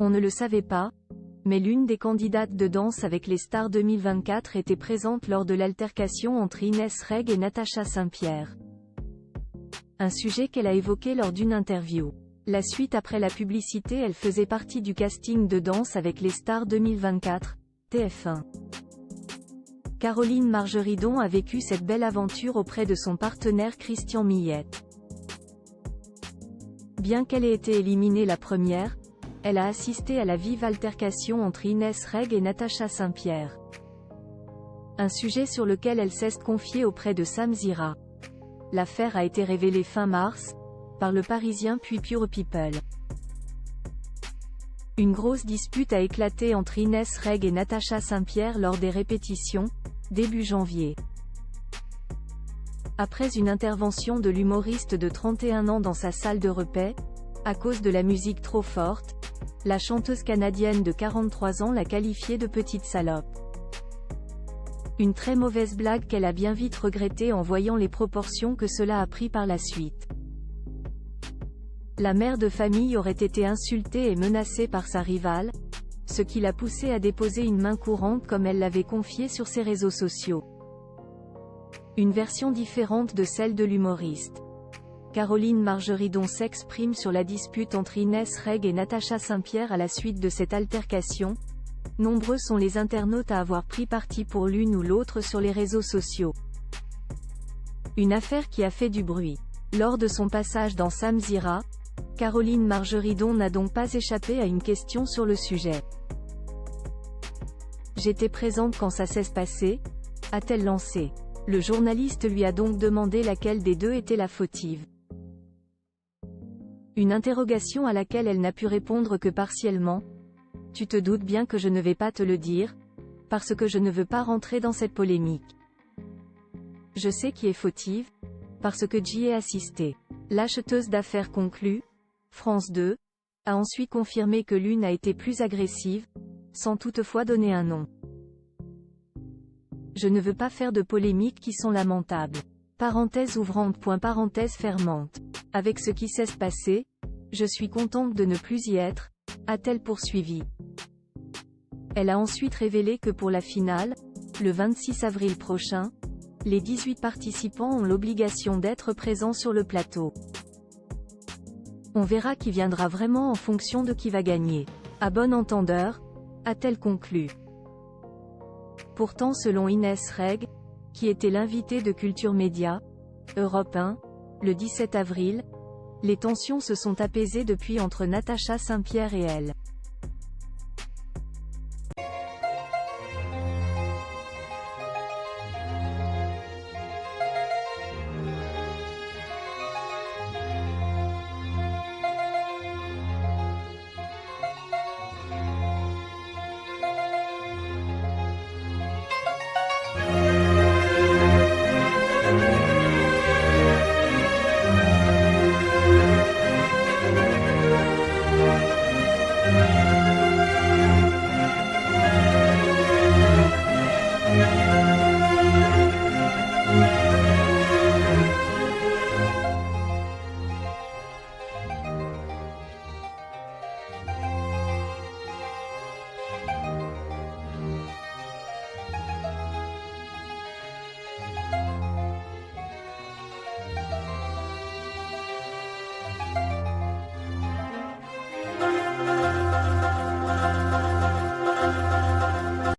On ne le savait pas, mais l'une des candidates de Danse avec les stars 2024 était présente lors de l'altercation entre Inès Reg et Natacha Saint-Pierre. Un sujet qu'elle a évoqué lors d'une interview. La suite après la publicité, elle faisait partie du casting de Danse avec les stars 2024, TF1. Caroline Margeridon a vécu cette belle aventure auprès de son partenaire Christian Millette. Bien qu'elle ait été éliminée la première, elle a assisté à la vive altercation entre Inès Reg et Natacha Saint-Pierre. Un sujet sur lequel elle s'est confiée auprès de Sam Zira. L'affaire a été révélée fin mars, par Le Parisien puis Pure People. Une grosse dispute a éclaté entre Inès Reg et Natacha Saint-Pierre lors des répétitions, début janvier. Après une intervention de l'humoriste de 31 ans dans sa salle de repaix, à cause de la musique trop forte, la chanteuse canadienne de 43 ans l'a qualifiée de petite salope. Une très mauvaise blague qu'elle a bien vite regrettée en voyant les proportions que cela a pris par la suite. La mère de famille aurait été insultée et menacée par sa rivale, ce qui l'a poussée à déposer une main courante comme elle l'avait confié sur ses réseaux sociaux. Une version différente de celle de l'humoriste. Caroline Margeridon s'exprime sur la dispute entre Inès Reg et Natacha Saint-Pierre à la suite de cette altercation. Nombreux sont les internautes à avoir pris parti pour l'une ou l'autre sur les réseaux sociaux. Une affaire qui a fait du bruit. Lors de son passage dans Sam Zira, Caroline Margeridon n'a donc pas échappé à une question sur le sujet. « J'étais présente quand ça s'est passé ?» a-t-elle lancé. Le journaliste lui a donc demandé laquelle des deux était la fautive. Une interrogation à laquelle elle n'a pu répondre que partiellement. « Tu te doutes bien que je ne vais pas te le dire, parce que je ne veux pas rentrer dans cette polémique. Je sais qui est fautive, parce que j'y ai assisté. » L'acheteuse d'affaires conclut, France 2, a ensuite confirmé que l'une a été plus agressive, sans toutefois donner un nom. Je ne veux pas faire de polémiques qui sont lamentables. Parenthèse ouvrante. Parenthèse fermante. Avec ce qui s'est passé, je suis contente de ne plus y être, a-t-elle poursuivi. Elle a ensuite révélé que pour la finale, le 26 avril prochain, les 18 participants ont l'obligation d'être présents sur le plateau. On verra qui viendra vraiment en fonction de qui va gagner. À bon entendeur, a-t-elle conclu. Pourtant selon Inès Reg, qui était l'invitée de Culture Média, Europe 1, le 17 avril, les tensions se sont apaisées depuis entre Natacha Saint-Pierre et elle.